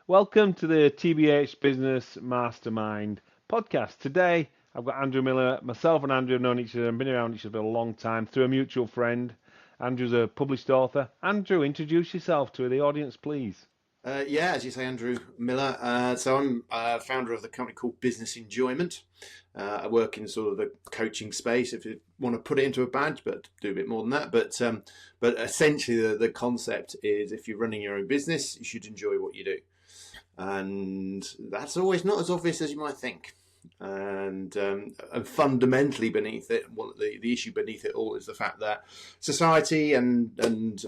Welcome to the TBH Business Mastermind podcast. Today, I've got Andrew Miller. Myself and Andrew have known each other and been around each other a long time through a mutual friend. Andrew's a published author. Andrew, introduce yourself to the audience, please. Yeah, as you say, Andrew Miller. So I'm founder of the company called Business Enjoyment. I work in sort of the coaching space, if you want to put it into a badge, but do a bit more than that. But essentially, the concept is if you're running your own business, you should enjoy what you do, and that's always not as obvious as you might think. And fundamentally beneath it, the issue beneath it all is the fact that society and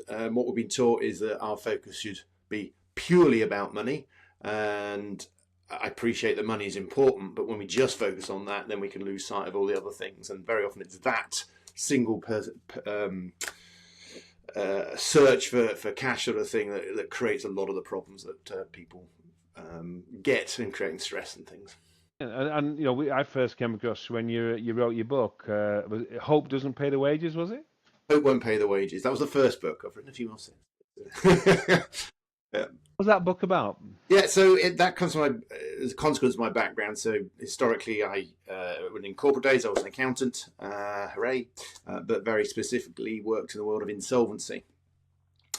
what we've been taught is that our focus should be purely about money. And I appreciate that money is important, but when we just focus on that, then we can lose sight of all the other things. And very often it's that single search for cash sort of thing that creates a lot of the problems that people get in creating stress and things. And I first came across when you wrote your book. Hope Doesn't Pay the Wages, was it? Hope Won't Pay the Wages. That was the first book. I've written a few more since. Yeah. What was that book about? Yeah, so that comes from as a consequence of my background. So historically, in corporate days, I was an accountant, hooray, but very specifically worked in the world of insolvency,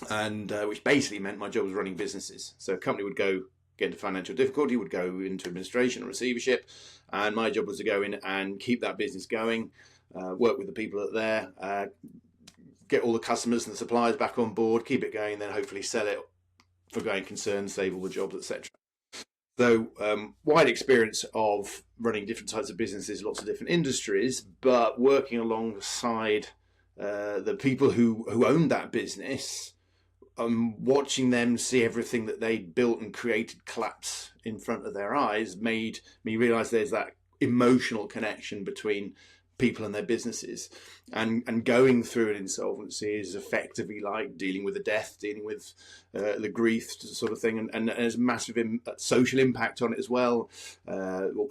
and which basically meant my job was running businesses. So a company would get into financial difficulty, would go into administration or receivership, and my job was to go in and keep that business going, work with the people that are there, get all the customers and the suppliers back on board, keep it going, and then hopefully sell it for going concern, save all the jobs, etc. So wide experience of running different types of businesses, lots of different industries, but working alongside the people who owned that business, watching them see everything that they built and created collapse in front of their eyes made me realize there's that emotional connection between people and their businesses, and going through an insolvency is effectively like dealing with a death, dealing with the grief sort of thing, and there's a massive social impact on it as well,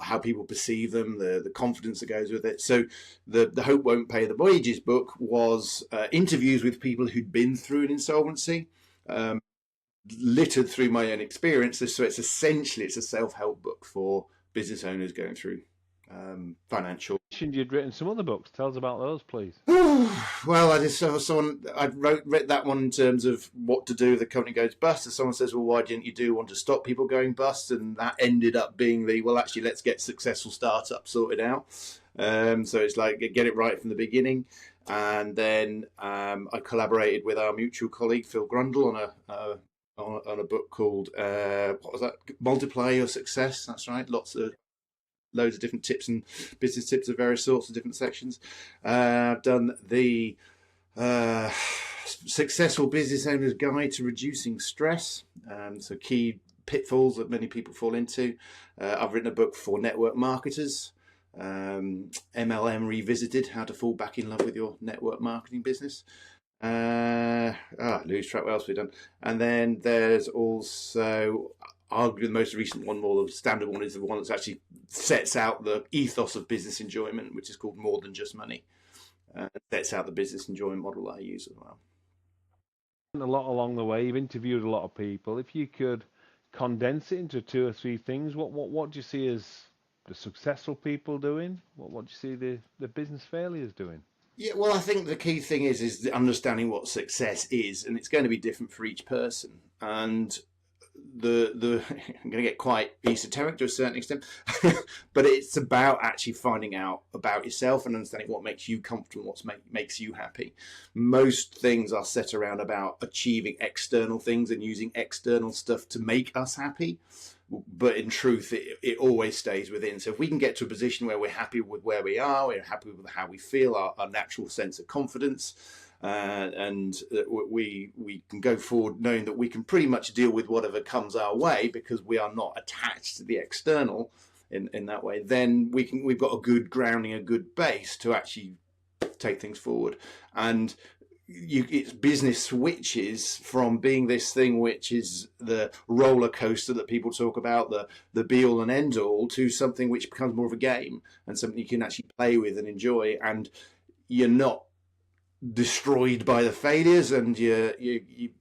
how people perceive them, the confidence that goes with it. So the Hope Won't Pay the Wages book was interviews with people who'd been through an insolvency, littered through my own experience. So it's essentially a self-help book for business owners going through financial. You'd written some other books. Tell us about those, please. Well, I just saw someone. I read that one in terms of what to do if the company goes bust. And someone says, "Well, why didn't you want to stop people going bust?" And that ended up being actually, let's get successful startups sorted out. So it's like get it right from the beginning. And then I collaborated with our mutual colleague Phil Grundle on a book called what was that? Multiply Your Success. That's right. Loads of different tips and business tips of various sorts of different sections. I've done the Successful Business Owner's Guide to Reducing Stress. So key pitfalls that many people fall into. I've written a book for network marketers, MLM Revisited, How to Fall Back in Love with Your Network Marketing Business. Lose track, what else have we done? And then there's also, arguably the most recent one, more the standard one, is the one that actually sets out the ethos of business enjoyment, which is called More Than Just Money. Sets out the business enjoyment model that I use as well. A lot along the way. You've interviewed a lot of people. If you could condense it into two or three things, what do you see as the successful people doing? What do you see the business failures doing? Yeah, well, I think the key thing is understanding what success is, and it's going to be different for each person. And I'm going to get quite esoteric to a certain extent, but it's about actually finding out about yourself and understanding what makes you comfortable, what makes you happy. Most things are set around about achieving external things and using external stuff to make us happy. But in truth, it always stays within. So if we can get to a position where we're happy with where we are, we're happy with how we feel, our natural sense of confidence, and we can go forward knowing that we can pretty much deal with whatever comes our way because we are not attached to the external in that way, then we've got a good grounding, a good base to actually take things forward. And it's business switches from being this thing which is the roller coaster that people talk about, the be all and end all, to something which becomes more of a game and something you can actually play with and enjoy, and you're not destroyed by the failures, and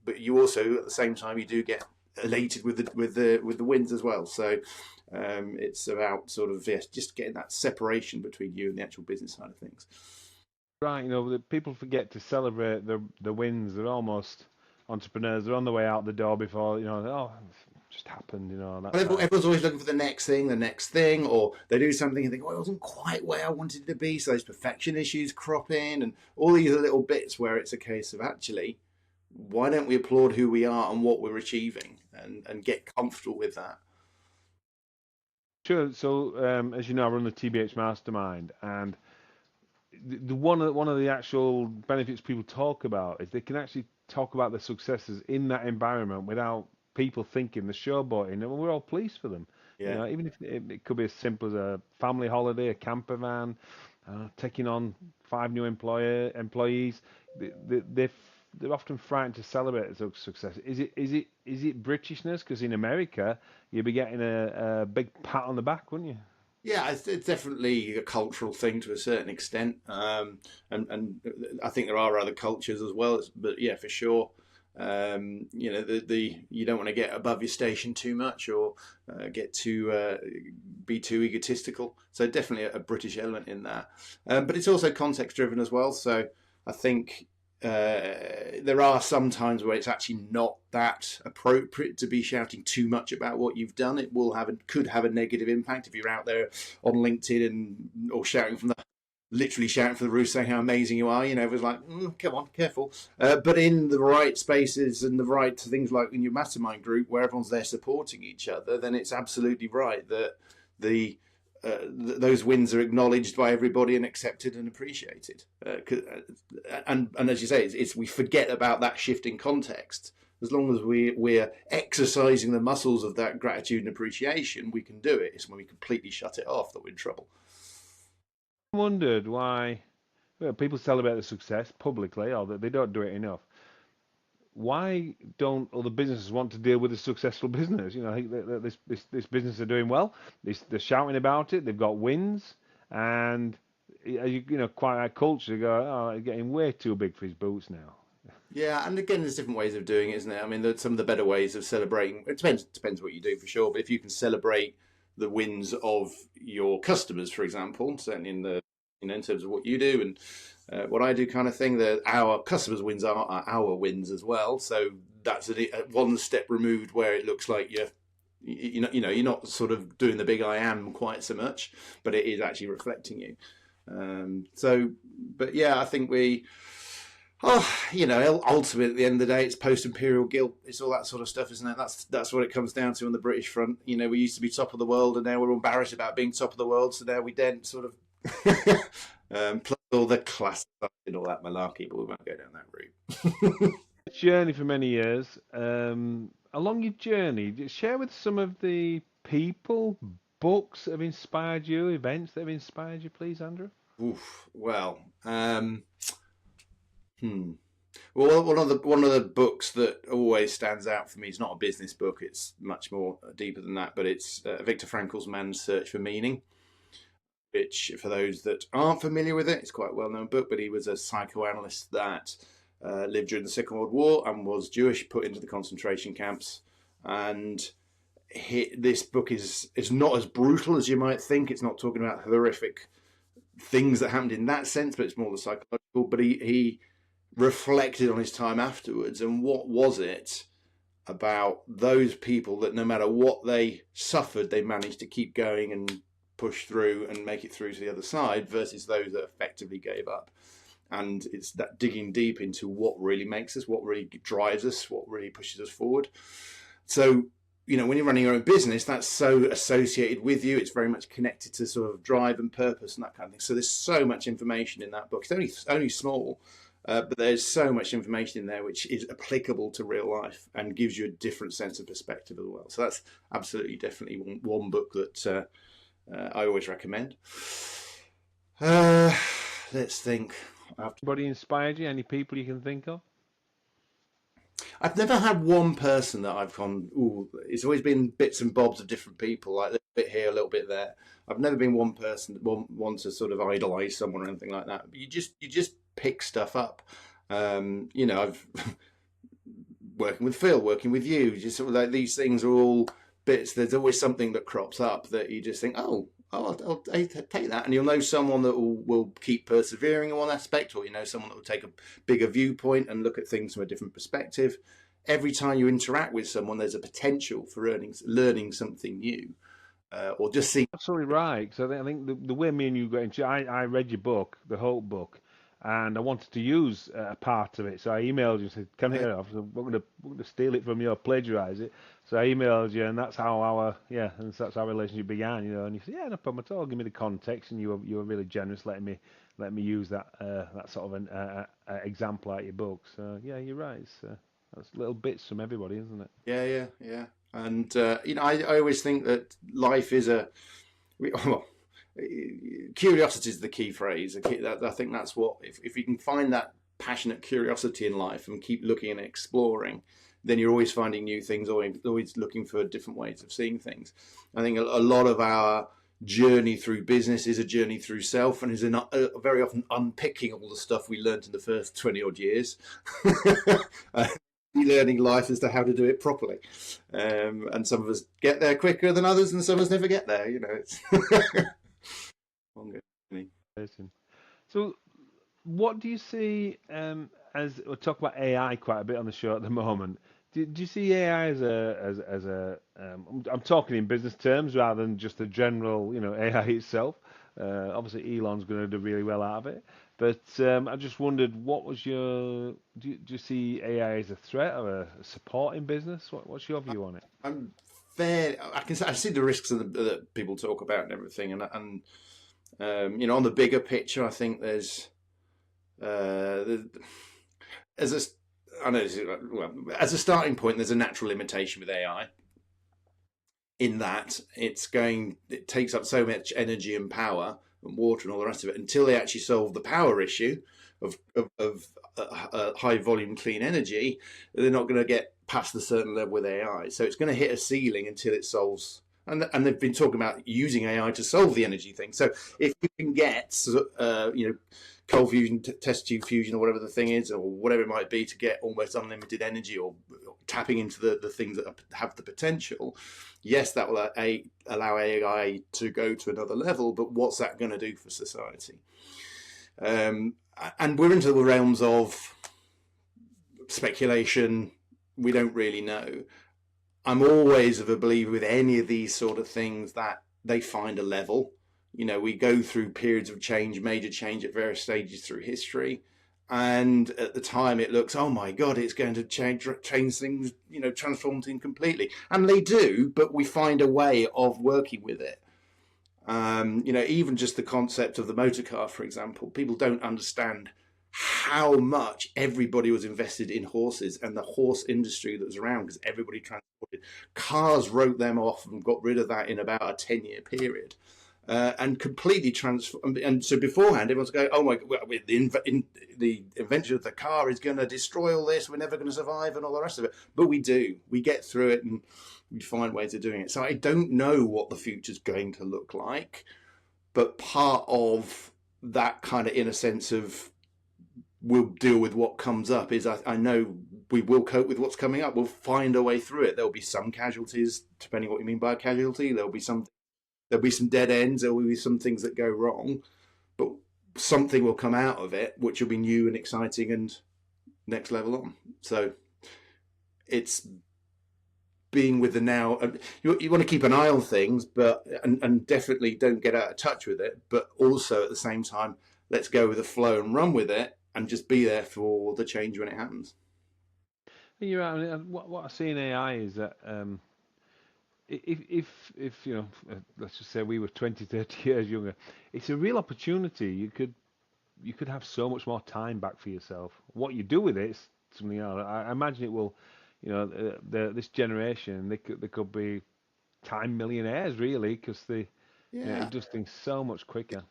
but you also at the same time you do get elated with the wins as well. So it's about sort of just getting that separation between you and the actual business side of things. Right, people forget to celebrate the wins. They're almost entrepreneurs. They're on the way out the door before, oh, it just happened, Well, everyone's always looking for the next thing, or they do something and think, oh, it wasn't quite where I wanted it to be. So those perfection issues crop in, and all these little bits where it's a case of actually, why don't we applaud who we are and what we're achieving, and get comfortable with that? Sure. So, as you know, I run the TBH Mastermind, and the one of the actual benefits people talk about is they can actually talk about their successes in that environment without people thinking they're showboating, and we're all pleased for them. Yeah. Even if it could be as simple as a family holiday, a camper van, taking on 5 new employees. They're often frightened to celebrate success. Is it Britishness? Because in America, you'd be getting a big pat on the back, wouldn't you? Yeah, it's definitely a cultural thing to a certain extent, and I think there are other cultures as well. But yeah, for sure, the you don't want to get above your station too much, or get too be too egotistical. So definitely a British element in that, but it's also context driven as well. So I think there are some times where it's actually not that appropriate to be shouting too much about what you've done. It could have a negative impact if you're out there on LinkedIn or literally shouting from the roof saying how amazing you are. It was like, come on, careful. But in the right spaces and the right things, like in your mastermind group where everyone's there supporting each other, then it's absolutely right that those wins are acknowledged by everybody and accepted and appreciated. And as you say, we forget about that shift in context. As long as we're exercising the muscles of that gratitude and appreciation, we can do it. It's when we completely shut it off that we're in trouble. I wondered why people celebrate the success publicly, or that they don't do it enough. Why don't other businesses want to deal with a successful business? I think that this business are doing well. They're shouting about it. They've got wins, and quite our culture go, oh, they're getting way too big for his boots now. Yeah, and again, there's different ways of doing it, isn't it? I mean, some of the better ways of celebrating. It depends what you do for sure. But if you can celebrate the wins of your customers, for example, certainly in terms of what you do and what I do, kind of thing, that our customers' wins are our wins as well. So that's one step removed, where it looks like you're not sort of doing the big I am quite so much, but it is actually reflecting you. But yeah, I think ultimately at the end of the day, it's post-imperial guilt. It's all that sort of stuff, isn't it? That's what it comes down to on the British front. We used to be top of the world, and now we're embarrassed about being top of the world. So now we don't sort of plus all the class and all that malarkey, but we won't go down that route. Journey for many years. Along your journey, share with some of the people, books that have inspired you, events that have inspired you, please, Andrew. Oof, well, Well, one of the books that always stands out for me is not a business book. It's much more deeper than that, but it's Viktor Frankl's Man's Search for Meaning, which, for those that aren't familiar with it, it's quite a well-known book, but he was a psychoanalyst that lived during the Second World War and was Jewish, put into the concentration camps. And this book is not as brutal as you might think. It's not talking about horrific things that happened in that sense, but it's more the psychological. But he reflected on his time afterwards, and what was it about those people that no matter what they suffered, they managed to keep going and push through and make it through to the other side, versus those that effectively gave up. And it's that digging deep into what really makes us, what really drives us, what really pushes us forward. So, when you're running your own business, that's so associated with you. It's very much connected to sort of drive and purpose and that kind of thing. So there's so much information in that book. It's only small, but there's so much information in there which is applicable to real life and gives you a different sense of perspective as well. So that's absolutely, definitely one book that I always recommend. Let's think. Anybody inspired you? Any people you can think of? I've never had one person that I've gone, ooh, it's always been bits and bobs of different people, like a little bit here, a little bit there. I've never been one person, one to sort of idolize someone or anything like that. But you just pick stuff up. I've working with Phil, working with you, just sort of like these things are all bits. There's always something that crops up that you just think, I'll take that, and you'll know someone that will keep persevering in one aspect, or someone that will take a bigger viewpoint and look at things from a different perspective. Every time you interact with someone, there's a potential for learning something new, or just seeing. Absolutely right. So I think the way me and you got into, I read your book, the Hope book, and I wanted to use a part of it. So I emailed you and said, "Can I get it off?" So we're going to steal it from you or plagiarize it. So I emailed you, and that's how and that's how our relationship began. And you said, "Yeah, no problem at all. Give me the context," and you were really generous, letting me use that sort of an example out of your book. So yeah, you're right. That's little bits from everybody, isn't it? Yeah. And I always think that life is well, curiosity is the key phrase. I think that's what, if you can find that passionate curiosity in life and keep looking and exploring, then you're always finding new things, always looking for different ways of seeing things. I think a lot of our journey through business is a journey through self, and is very often unpicking all the stuff we learned in the first 20 odd years. Learning life as to how to do it properly, and some of us get there quicker than others, and some of us never get there. It's longer. So, what do you see as we talk about AI quite a bit on the show at the moment? Do you see AI I'm talking in business terms rather than just the general, AI itself. Obviously, Elon's going to do really well out of it. But I just wondered, do you see AI as a threat or a support in business? What's your view on it? I'm fair. I see the risks that people talk about and everything, and on the bigger picture, I think there's as a I know as a starting point, there's a natural limitation with AI. In that it takes up so much energy and power and water and all the rest of it, until they actually solve the power issue of high volume clean energy, they're not going to get past a certain level with AI. So it's going to hit a ceiling until it solves. And they've been talking about using AI to solve the energy thing. So if you can get, cold fusion, test tube fusion, or whatever the thing is, or whatever it might be, to get almost unlimited energy, or tapping into the things that have the potential, yes, that will allow AI to go to another level. But what's that going to do for society? And we're into the realms of speculation. We don't really know. I'm always of a believer with any of these sort of things that they find a level. We go through periods of change, major change at various stages through history. And at the time it looks, oh my God, it's going to change things, transform things completely. And they do, but we find a way of working with it. Even just the concept of the motor car, for example, people don't understand how much everybody was invested in horses and the horse industry that was around, because everybody transported. Cars wrote them off and got rid of that in about a 10-year period. And completely transformed. And so beforehand, everyone's going, "Oh my God, the invention of the car is going to destroy all this. We're never going to survive, and all the rest of it." But we do. We get through it, and we find ways of doing it. So I don't know what the future's going to look like, but part of that kind of, in a sense of, we'll deal with what comes up, is I know we will cope with what's coming up. We'll find a way through it. There'll be some casualties, depending on what you mean by a casualty. There'll be some dead ends, there will be some things that go wrong, but something will come out of it which will be new and exciting and next level on. So it's being with the now. You want to keep an eye on things, but and definitely don't get out of touch with it, but also at the same time, let's go with the flow and run with it and just be there for the change when it happens. You're right. I mean, what I see in AI is that if let's just say we were 20, 30 years younger, it's a real opportunity. You could have so much more time back for yourself. What you do with it is something else. I imagine it will, this generation, they could be time millionaires really, because it does things so much quicker.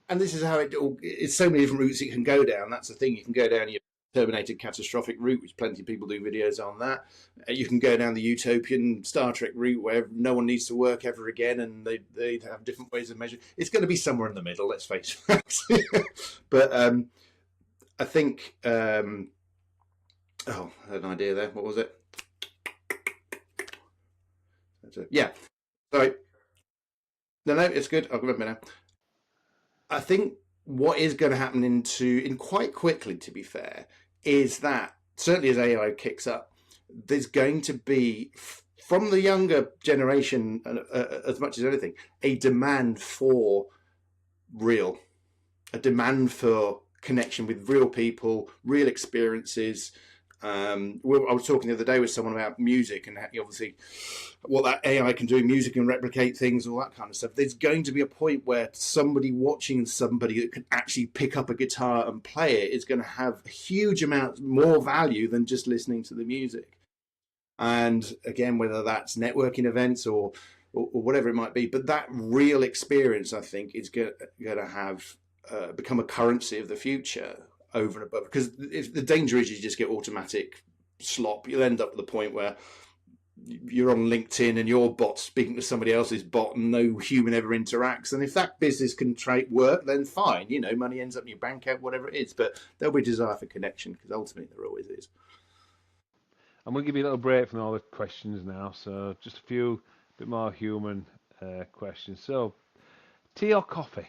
And this is how it's so many different routes you can go down. That's the thing. You can go down your Terminated catastrophic route, which plenty of people do videos on that. You can go down the utopian Star Trek route, where no one needs to work ever again, and they have different ways of measuring. It's going to be somewhere in the middle, let's face it. But I think, I had an idea there. What was it? Yeah. Sorry. No, it's good. I'll remember now. I think what is going to happen in quite quickly, to be fair, is that certainly as AI kicks up, there's going to be from the younger generation, as much as anything, a demand for real, a demand for connection with real people, real experiences. I was talking the other day with someone about music and obviously what that AI can do in music and replicate things, all that kind of stuff. There's going to be a point where somebody watching somebody that can actually pick up a guitar and play it is going to have a huge amount more value than just listening to the music. And again, whether that's networking events or whatever it might be, but that real experience, I think, is going to have become a currency of the future over and above. Because if the danger is you just get automatic slop, you'll end up at the point where you're on LinkedIn and your bot speaking to somebody else's bot and no human ever interacts. And if that business can work, then fine, money ends up in your bank account, whatever it is. But there'll be desire for connection because ultimately there always is. I'm going to give you a little break from all the questions now, so just a few bit more human questions. So, tea or coffee?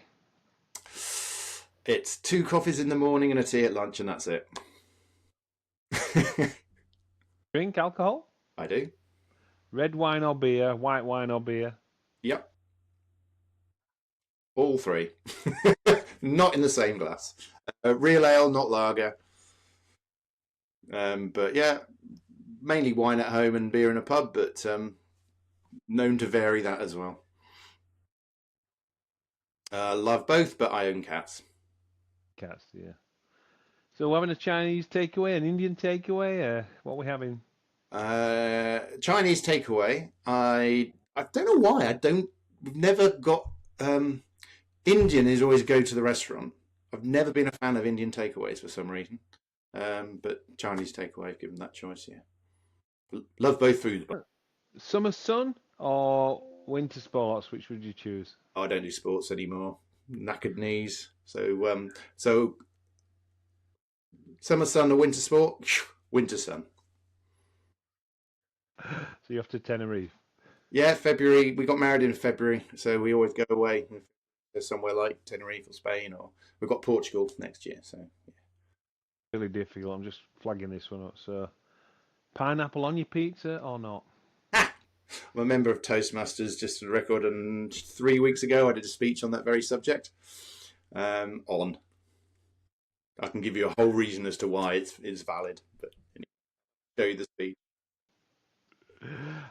It's 2 coffees in the morning and a tea at lunch, and that's it. Drink alcohol? I do. Red wine or beer? White wine or beer? Yep. All 3. Not in the same glass. Real ale, not lager. But yeah, mainly wine at home and beer in a pub, but known to vary that as well. Love both, but I own cats. Cats, yeah. So we're having a Chinese takeaway, an Indian takeaway? What are we having? Chinese takeaway. I don't know why. We've never got. Indian is always go to the restaurant. I've never been a fan of Indian takeaways for some reason. But Chinese takeaway, given that choice, yeah. Love both foods. Summer sun or winter sports? Which would you choose? I don't do sports anymore. Knackered knees. So summer sun or winter sport? Winter sun. So you're off to Tenerife. Yeah, February. We got married in February, so we always go away somewhere like Tenerife or Spain, or we've got Portugal next year. So yeah. Really difficult. I'm just flagging this one up. So, pineapple on your pizza or not? I'm a member of Toastmasters, just for the record, and 3 weeks ago I did a speech on that very subject. On, I can give you a whole reason as to why it's valid, but show you the speech.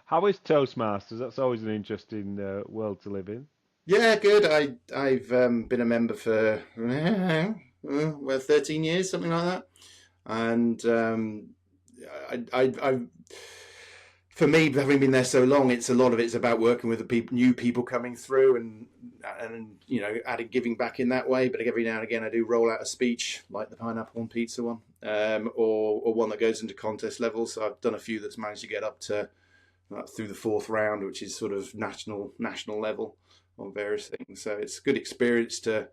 How is Toastmasters? That's always an interesting world to live in. Yeah, good. I've been a member for 13 years, something like that, and I for me, having been there so long, a lot of it's about working with the new people coming through and adding giving back in that way. But every now and again, I do roll out a speech like the pineapple on pizza one, or one that goes into contest level. So I've done a few that's managed to get up to through the 4th round, which is sort of national level on various things. So it's a good experience to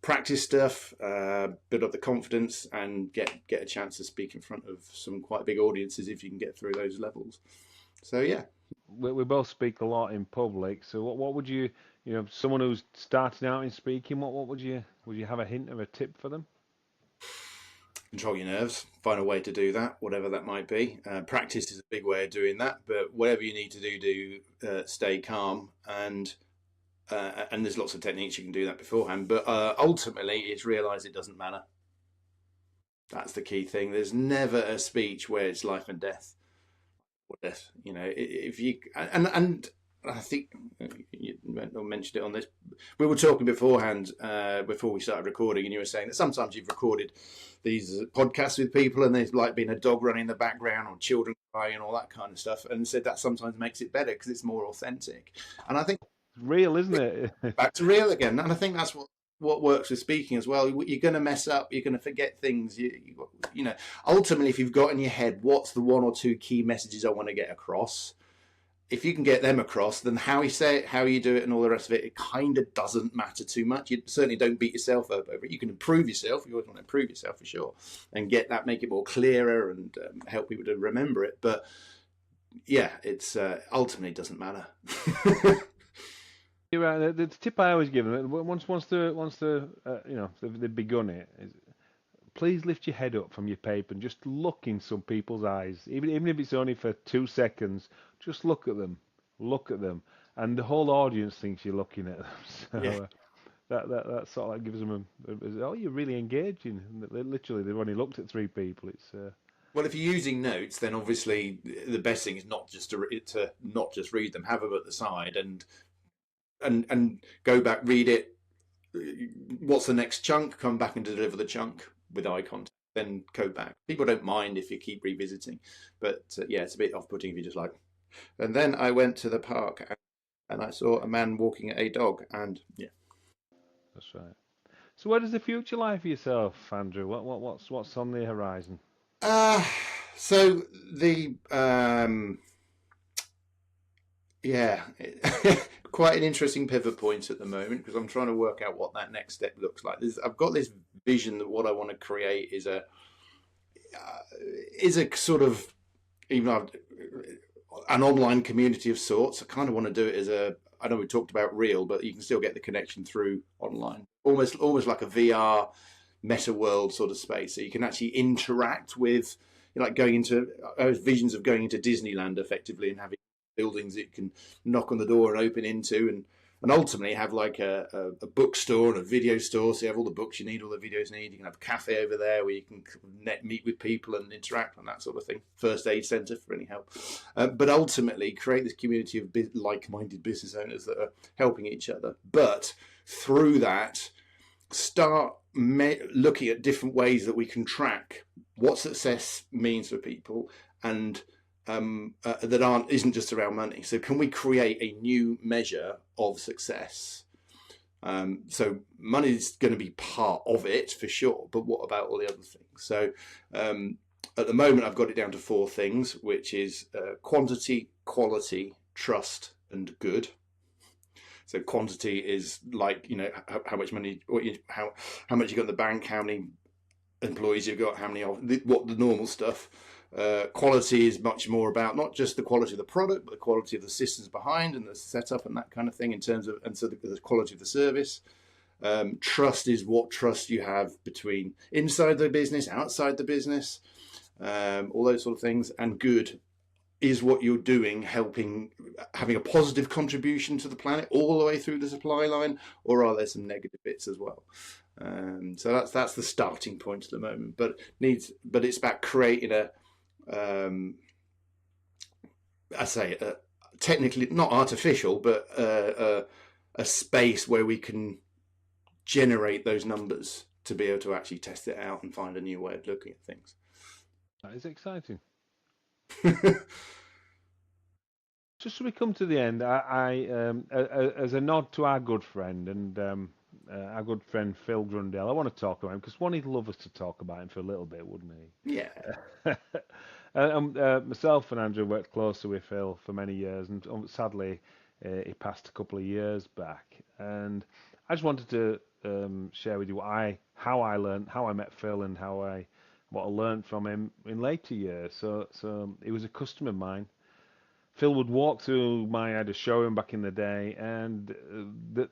practice stuff, build up the confidence, and get a chance to speak in front of some quite big audiences if you can get through those levels. So yeah, we both speak a lot in public. So what would you someone who's starting out in speaking, what would you have a hint of a tip for them? Control your nerves. Find a way to do that, whatever that might be. Practice is a big way of doing that, but whatever you need to do, stay calm. And there's lots of techniques you can do that beforehand. But ultimately, it's realise it doesn't matter. That's the key thing. There's never a speech where it's life and death. If you and I think you mentioned it on this. We were talking beforehand, before we started recording, and you were saying that sometimes you've recorded these podcasts with people, and there's like been a dog running in the background or children crying and all that kind of stuff, and said that sometimes makes it better because it's more authentic. And I think it's real, isn't it? Back to real again, and I think that's what works with speaking as well. You're going to mess up. You're going to forget things. Ultimately, if you've got in your head, what's the 1 or 2 key messages I want to get across? If you can get them across, then how you say it, how you do it, and all the rest of it, it kind of doesn't matter too much. You certainly don't beat yourself up over it. You can improve yourself. You always want to improve yourself for sure, and make it more clearer and help people to remember it. But yeah, it's ultimately doesn't matter. You're right. The tip I always give them once they've begun it is please lift your head up from your paper and just look in some people's eyes, even if it's only for 2 seconds. Just look at them, and the whole audience thinks you're looking at them. Yeah. So that sort of like gives them oh, you're really engaging. Literally, they've only looked at three people. It's Well, if you're using notes, then obviously the best thing is not just to not just read them, have them at the side, and go back, read it. What's the next chunk? Come back and deliver the chunk with eye contact. Then go back. People don't mind if you keep revisiting, but yeah, it's a bit off-putting if you just like. And then I went to the park and I saw a man walking a dog, and yeah. that's right. So where does the future lie for yourself, Andrew? What's on the horizon? Uh, so the yeah, quite an interesting pivot point at the moment because I'm trying to work out what that next step looks like. I've got this vision that what I want to create is a sort of even though an online community of sorts. I kind of want to do it as a. I know we talked about real, but you can still get the connection through online. Almost like a VR meta world sort of space, so you can actually interact with, like going into visions of going into Disneyland effectively and having buildings that you can knock on the door and open into, and ultimately have like a bookstore and a video store, so you have all the books you need, all the videos you need. You can have a cafe over there where you can meet with people and interact and that sort of thing. First aid centre for any help. But ultimately create this community of like-minded business owners that are helping each other. But through that, start looking at different ways that we can track what success means for people, and that isn't just around money. So can we create a new measure of success? So money is going to be part of it for sure, but what about all the other things? So at the moment, I've got it down to 4 things, which is quantity, quality, trust, and good. So quantity is like, how much money, how much you got in the bank, how many employees you've got, how many what the normal stuff. Quality is much more about not just the quality of the product, but the quality of the systems behind and the setup and that kind of thing in terms of, and so the quality of the service. Trust is what trust you have between inside the business, outside the business, all those sort of things. And good is what you're doing, having a positive contribution to the planet all the way through the supply line, or are there some negative bits as well? So that's the starting point at the moment. But it's about creating technically not artificial, but a space where we can generate those numbers to be able to actually test it out and find a new way of looking at things. That is exciting. Just so we come to the end, as a nod to our good friend and our good friend Phil Grundell, I want to talk about him because one, he'd love us to talk about him for a little bit, wouldn't he? Yeah. Myself and Andrew worked closely with Phil for many years, and sadly, he passed a couple of years back. And I just wanted to share with you how I met Phil, and what I learned from him in later years. So he was a customer of mine. Phil would walk through I had a showroom back in the day, and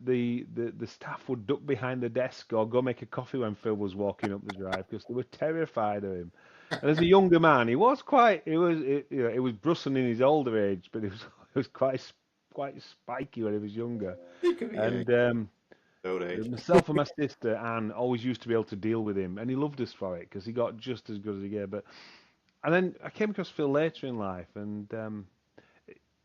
the staff would duck behind the desk or go make a coffee when Phil was walking up the drive because they were terrified of him. And as a younger man, he was he was brustling in his older age, but he was quite spiky when he was younger. Yeah. And Old age. myself and my sister Anne always used to be able to deal with him, and he loved us for it because he got just as good as he gave. And then I came across Phil later in life, and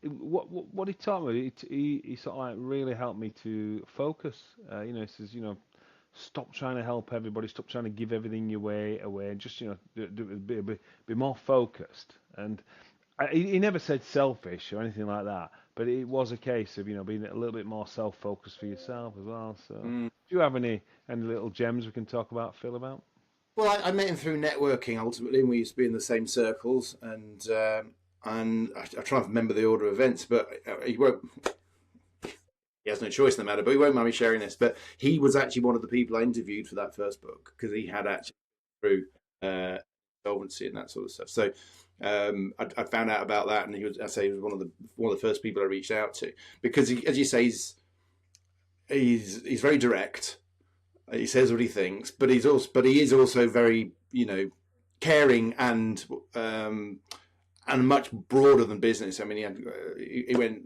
what he taught me, he sort of like really helped me to focus. He says, stop trying to help everybody, stop trying to give everything away, and just be more focused. And he never said selfish or anything like that, but it was a case of being a little bit more self-focused for yourself as well. So, do you have any little gems we can talk about, Phil, about? Well, I met him through networking ultimately, and we used to be in the same circles. And I try to remember the order of events, but he won't. He has no choice in the matter, but he won't mind me sharing this. But he was actually one of the people I interviewed for that first book because he had actually through insolvency and that sort of stuff. So I found out about that, and he was one of the first people I reached out to, because he, as you say, he's very direct. He says what he thinks, but he is also very, caring and much broader than business. I mean, he went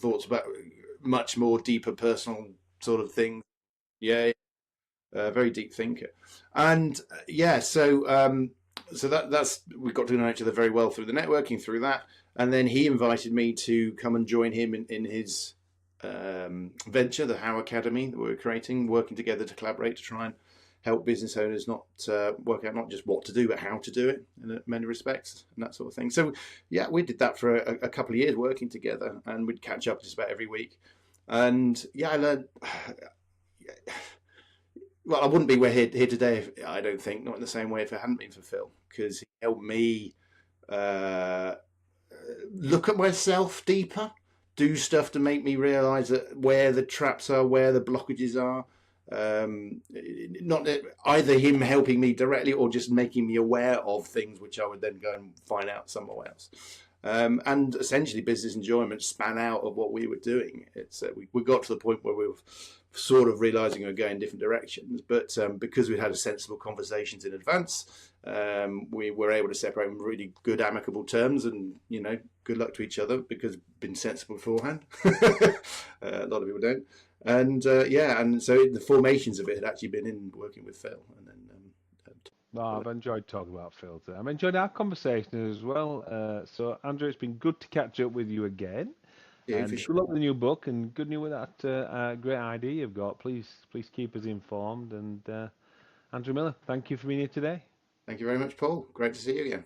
thoughts about much more deeper personal sort of things. Yeah, very deep thinker, and so that's we got to know each other very well through the networking through that, and then he invited me to come and join him in his venture, the How Academy that we were creating, working together to collaborate to try and help business owners not work out not just what to do but how to do it in many respects and that sort of thing. So yeah, we did that for a couple of years working together, and we'd catch up just about every week. And yeah, I learned. Well, I wouldn't be here today, I don't think, not in the same way if it hadn't been for Phil, because he helped me uh, look at myself deeper, do stuff to make me realise that where the traps are, where the blockages are. Not that either him helping me directly or just making me aware of things which I would then go and find out somewhere else. And essentially, business enjoyment span out of what we were doing. It's we got to the point where we were sort of realizing we were going different directions, but because we'd had a sensible conversations in advance, we were able to separate in really good, amicable terms, and good luck to each other because we've been sensible beforehand. A lot of people don't, and and so the formations of it had actually been in working with Phil, and then. I've enjoyed talking about Phil today. I've enjoyed our conversation as well. So, Andrew, it's been good to catch up with you again. Yeah, And for good sure. luck with the new book, and good news with that great idea you've got. Please keep us informed. And Andrew Miller, thank you for being here today. Thank you very much, Paul. Great to see you again.